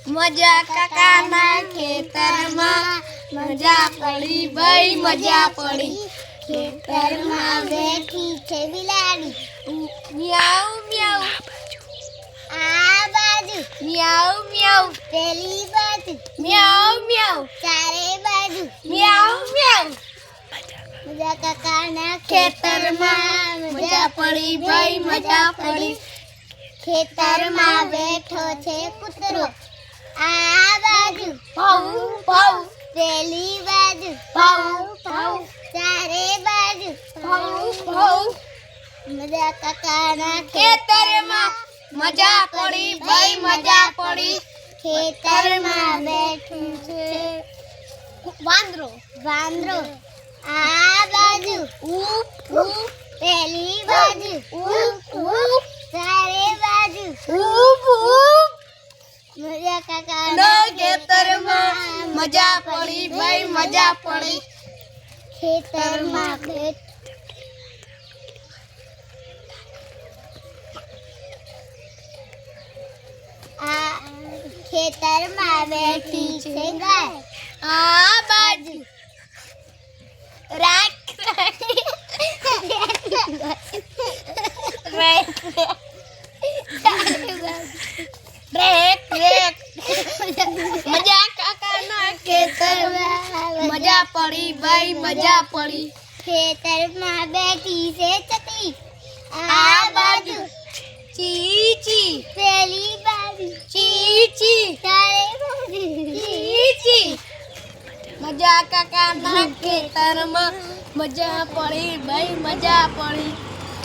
મજા કાકાના ખેતરમાં મજા પડી ભાઈ મજા પડી. ખેતરમાં બેઠી છે બિલાડી, મ્યાઉ મ્યાઉ આ બાજુ મ્યાઉ મ્યાઉ પેલી બાજુ મ્યાઉ મ્યાઉ ચારે બાજુ મ્યાઉ મ્યાઉ. મજા કાકાના ખેતરમાં મજા પડી ભાઈ મજા પડી. ખેતરમાં બેઠો છે કૂતરો, આ બાજુ ભાઉ ભાઉ પેલી બાજુ ભાઉ ભાઉ ચારે બાજુ ભાઉ ભાઉ. મજા કાકાના ખેતરમાં મજા પડી ભાઈ મજા પડી. ખેતરમાં બેઠું છે વાંદરો વાંદરો, આ બાજુ ઉપ ઉપ પેલી બાજુ ઉપ ઉપ ચારે બાજુ ઉપ ઉપ. મજા કાકાના ના ખેતરમાં મજા પડી ભાઈ મજા પડી. ખેતરમાં બેઠ આ ખેતરમાં બેઠી છે ગાય, આ બાજુ રાખ રેક રેક. મજા કાકાના ખેતરમાં મજા પડી ભાઈ મજા પડી. ખેતરમાં બેઠી છે ચકલી, આ બાજુ ચી ચી પેલી બાજુ ચી ચી ચારે બાજુ ચી ચી. મજા કાકાના ખેતરમાં મજા પડી ભાઈ મજા પડી.